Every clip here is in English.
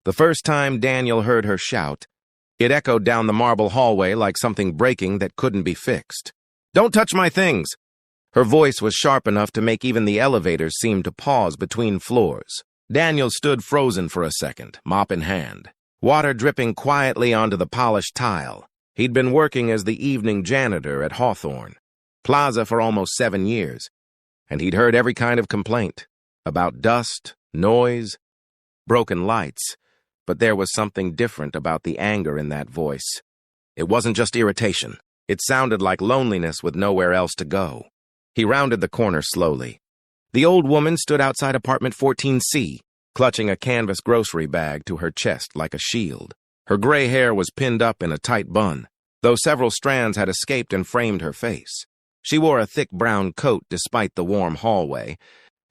The first time Daniel heard her shout, it echoed down the marble hallway like something breaking that couldn't be fixed. "Don't touch my things!" Her voice was sharp enough to make even the elevators seem to pause between floors. Daniel stood frozen for a second, mop in hand, water dripping quietly onto the polished tile. He'd been working as the evening janitor at Hawthorne Plaza for almost 7 years, and he'd heard every kind of complaint about dust, noise, broken lights. But there was something different about the anger in that voice. It wasn't just irritation. It sounded like loneliness with nowhere else to go. He rounded the corner slowly. The old woman stood outside apartment 14C, clutching a canvas grocery bag to her chest like a shield. Her gray hair was pinned up in a tight bun, though several strands had escaped and framed her face. She wore a thick brown coat despite the warm hallway,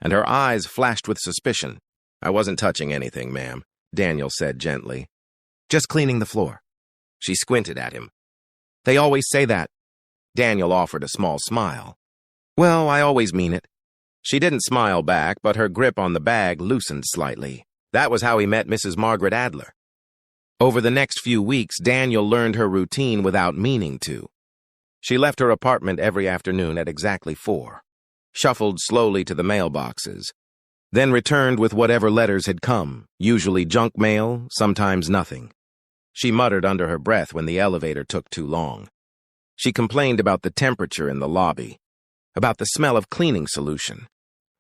and her eyes flashed with suspicion. "I wasn't touching anything, ma'am," Daniel said gently. "Just cleaning the floor." She squinted at him. "They always say that." Daniel offered a small smile. "Well, I always mean it." She didn't smile back, but her grip on the bag loosened slightly. That was how he met Mrs. Margaret Adler. Over the next few weeks, Daniel learned her routine without meaning to. She left her apartment every afternoon at exactly 4, shuffled slowly to the mailboxes, then returned with whatever letters had come, usually junk mail, sometimes nothing. She muttered under her breath when the elevator took too long. She complained about the temperature in the lobby, about the smell of cleaning solution,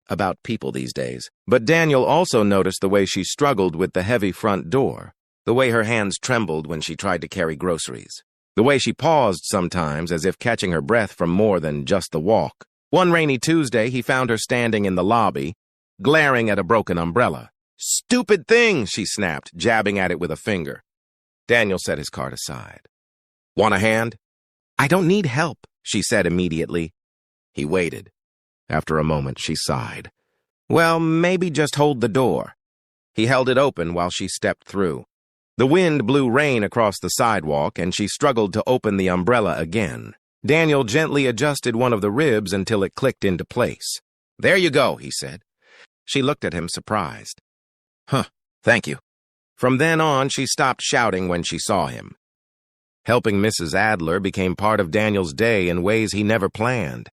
about people these days. But Daniel also noticed the way she struggled with the heavy front door, the way her hands trembled when she tried to carry groceries, the way she paused sometimes as if catching her breath from more than just the walk. One rainy Tuesday, he found her standing in the lobby, glaring at a broken umbrella. "Stupid thing!" she snapped, jabbing at it with a finger. Daniel set his card aside. "Want a hand?" "I don't need help," she said immediately. He waited. After a moment, she sighed. "Well, maybe just hold the door." He held it open while she stepped through. The wind blew rain across the sidewalk, and she struggled to open the umbrella again. Daniel gently adjusted one of the ribs until it clicked into place. "There you go," he said. She looked at him, surprised. "Huh, thank you." From then on, she stopped shouting when she saw him. Helping Mrs. Adler became part of Daniel's day in ways he never planned.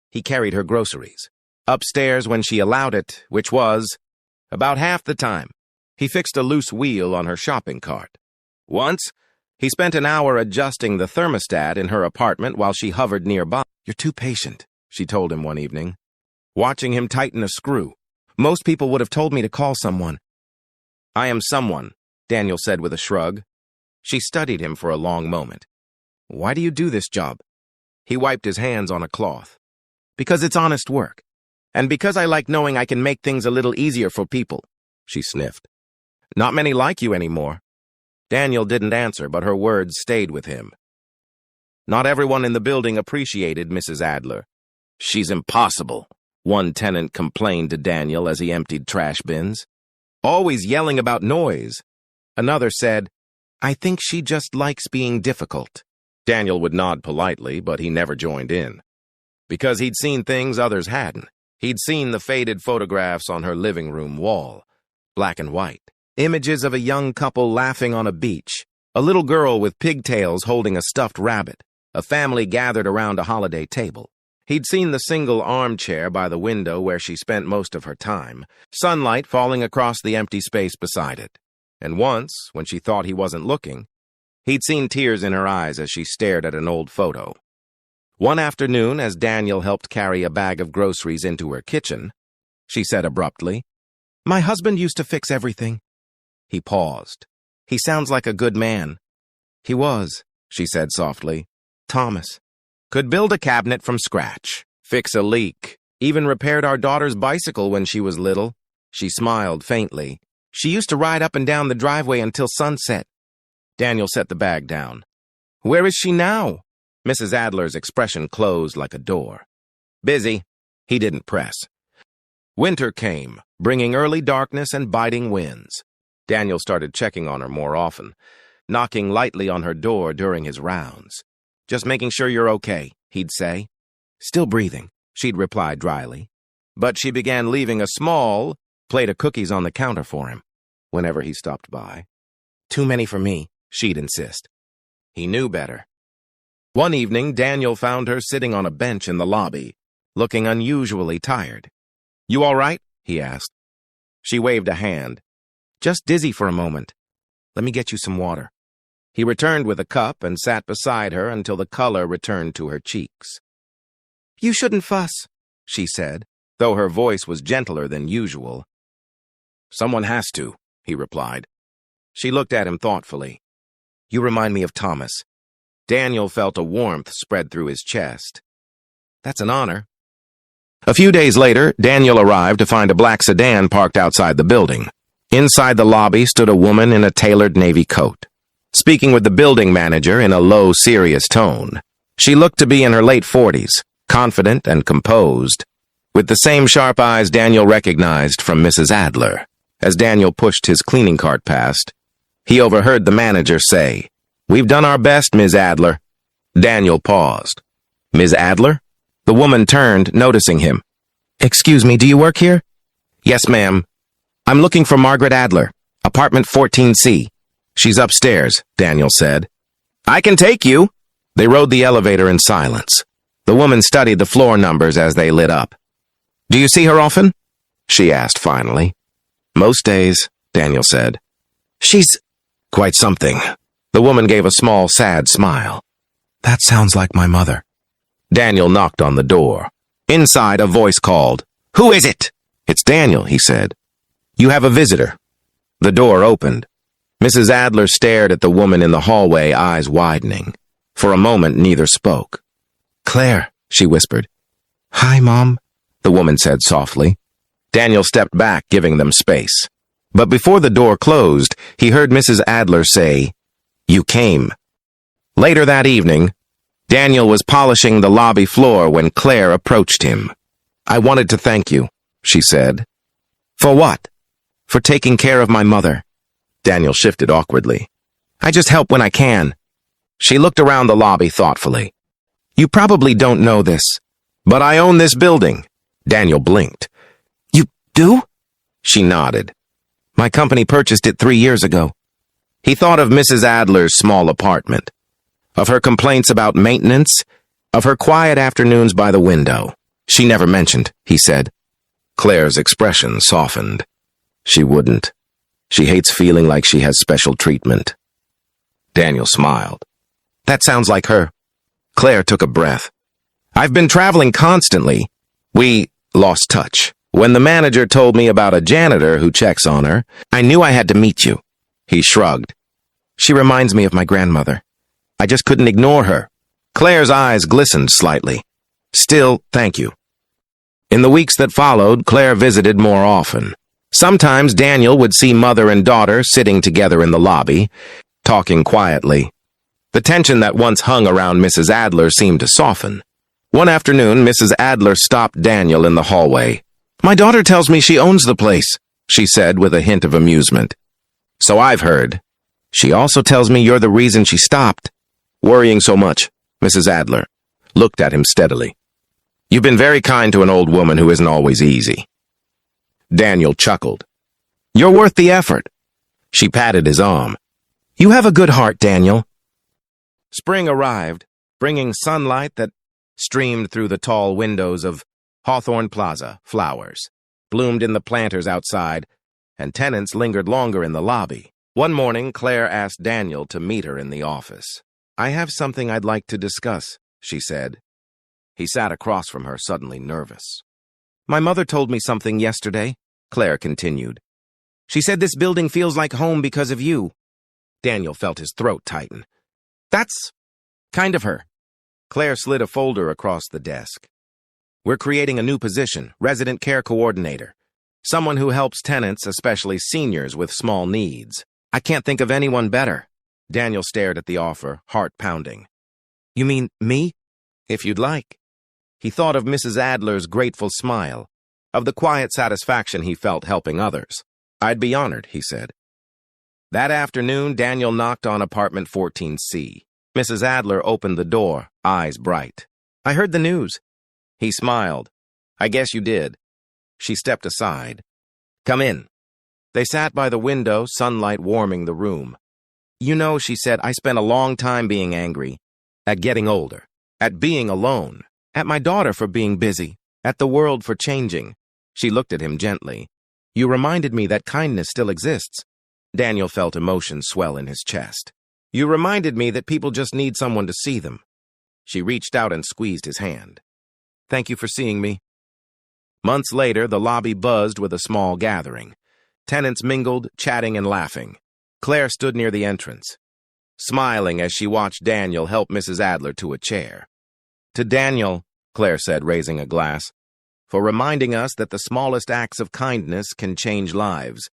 He carried her groceries upstairs when she allowed it, which was about half the time. He fixed a loose wheel on her shopping cart. Once, he spent an hour adjusting the thermostat in her apartment while she hovered nearby. "You're too patient," she told him one evening, watching him tighten a screw. "Most people would have told me to call someone." "I am someone," Daniel said with a shrug. She studied him for a long moment. "Why do you do this job?" He wiped his hands on a cloth. "Because it's honest work. And because I like knowing I can make things a little easier for people," she sniffed. "Not many like you anymore." Daniel didn't answer, but her words stayed with him. Not everyone in the building appreciated Mrs. Adler. "She's impossible," one tenant complained to Daniel as he emptied trash bins. "Always yelling about noise." Another said, "I think she just likes being difficult." Daniel would nod politely, but he never joined in. Because he'd seen things others hadn't. He'd seen the faded photographs on her living room wall, black and white. Images of a young couple laughing on a beach, a little girl with pigtails holding a stuffed rabbit, a family gathered around a holiday table. He'd seen the single armchair by the window where she spent most of her time, sunlight falling across the empty space beside it. And once, when she thought he wasn't looking, he'd seen tears in her eyes as she stared at an old photo. One afternoon, as Daniel helped carry a bag of groceries into her kitchen, she said abruptly, "My husband used to fix everything." He paused. "He sounds like a good man." "He was," she said softly. "Thomas. Could build a cabinet from scratch, fix a leak, even repaired our daughter's bicycle when she was little." She smiled faintly. "She used to ride up and down the driveway until sunset." Daniel set the bag down. "Where is she now?" Mrs. Adler's expression closed like a door. "Busy." He didn't press. Winter came, bringing early darkness and biting winds. Daniel started checking on her more often, knocking lightly on her door during his rounds. "Just making sure you're okay," he'd say. "Still breathing," she'd reply dryly. But she began leaving a small plate of cookies on the counter for him. whenever he stopped by. Too many for me, she'd insist. He knew better. One evening, Daniel found her sitting on a bench in the lobby, looking unusually tired. "You all right?" he asked. She waved a hand. "Just dizzy for a moment. Let me get you some water." He returned with a cup and sat beside her until the color returned to her cheeks. "You shouldn't fuss," she said, though her voice was gentler than usual. "Someone has to," he replied. She looked at him thoughtfully. "You remind me of Thomas." Daniel felt a warmth spread through his chest. "That's an honor." A few days later, Daniel arrived to find a black sedan parked outside the building. Inside the lobby stood a woman in a tailored navy coat, speaking with the building manager in a low, serious tone. She looked to be in her late 40s, confident and composed, with the same sharp eyes Daniel recognized from Mrs. Adler. As Daniel pushed his cleaning cart past, he overheard the manager say, "We've done our best, Ms. Adler." Daniel paused. "Ms. Adler?" The woman turned, noticing him. "Excuse me, do you work here?" "Yes, ma'am. I'm looking for Margaret Adler, apartment 14C. "She's upstairs," Daniel said. "I can take you." They rode the elevator in silence. The woman studied the floor numbers as they lit up. "Do you see her often?" she asked finally. "Most days," Daniel said. "She's quite something." The woman gave a small, sad smile. "That sounds like my mother." Daniel knocked on the door. Inside, a voice called, "Who is it?" "It's Daniel," he said. "You have a visitor." The door opened. Mrs. Adler stared at the woman in the hallway, eyes widening. For a moment, neither spoke. "Claire," she whispered. "Hi, Mom," the woman said softly. Daniel stepped back, giving them space. But before the door closed, he heard Mrs. Adler say, "You came." Later that evening, Daniel was polishing the lobby floor when Claire approached him. "I wanted to thank you," she said. "For what?" "For taking care of my mother." Daniel shifted awkwardly. "I just help when I can." She looked around the lobby thoughtfully. "You probably don't know this, but I own this building." Daniel blinked. "You do?" She nodded. "My company purchased it 3 years ago." He thought of Mrs. Adler's small apartment, of her complaints about maintenance, of her quiet afternoons by the window. "She never mentioned," he said. Claire's expression softened. "She wouldn't. She hates feeling like she has special treatment." Daniel smiled. "That sounds like her." Claire took a breath. "I've been traveling constantly." We lost touch. When the manager told me about a janitor who checks on her, I knew I had to meet you." He shrugged. "She reminds me of my grandmother. I just couldn't ignore her." Claire's eyes glistened slightly. "Still, thank you." In the weeks that followed, Claire visited more often. Sometimes Daniel would see mother and daughter sitting together in the lobby, talking quietly. The tension that once hung around Mrs. Adler seemed to soften. One afternoon, Mrs. Adler stopped Daniel in the hallway. "My daughter tells me she owns the place," she said with a hint of amusement. "So I've heard. She also tells me you're the reason she stopped." "Worrying so much?" Mrs. Adler looked at him steadily. "You've been very kind to an old woman who isn't always easy." Daniel chuckled. "You're worth the effort." She patted his arm. "You have a good heart, Daniel." Spring arrived, bringing sunlight that streamed through the tall windows of Hawthorne Plaza. Flowers bloomed in the planters outside, and tenants lingered longer in the lobby. One morning, Claire asked Daniel to meet her in the office. "I have something I'd like to discuss," she said. He sat across from her, suddenly nervous. "My mother told me something yesterday," Claire continued. "She said this building feels like home because of you." Daniel felt his throat tighten. "That's kind of her." Claire slid a folder across the desk. "We're creating a new position, resident care coordinator. Someone who helps tenants, especially seniors with small needs. I can't think of anyone better." Daniel stared at the offer, heart pounding. "You mean me?" "If you'd like." He thought of Mrs. Adler's grateful smile, of the quiet satisfaction he felt helping others. "I'd be honored," he said. That afternoon, Daniel knocked on apartment 14C. Mrs. Adler opened the door, eyes bright. "I heard the news." He smiled. "I guess you did." She stepped aside. "Come in." They sat by the window, sunlight warming the room. "You know," she said, "I spent a long time being angry. At getting older. At being alone. At my daughter for being busy. At the world for changing." She looked at him gently. "You reminded me that kindness still exists." Daniel felt emotion swell in his chest. "You reminded me that people just need someone to see them." She reached out and squeezed his hand. "Thank you for seeing me." Months later, the lobby buzzed with a small gathering. Tenants mingled, chatting and laughing. Claire stood near the entrance, smiling as she watched Daniel help Mrs. Adler to a chair. "To Daniel," Claire said, raising a glass, "for reminding us that the smallest acts of kindness can change lives."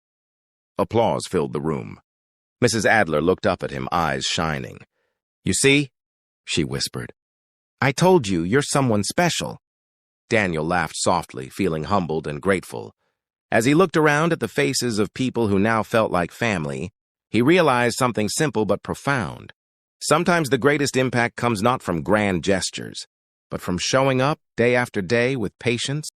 Applause filled the room. Mrs. Adler looked up at him, eyes shining. "You see?" she whispered. "I told you, you're someone special." Daniel laughed softly, feeling humbled and grateful. As he looked around at the faces of people who now felt like family, he realized something simple but profound. Sometimes the greatest impact comes not from grand gestures, but from showing up day after day with patience,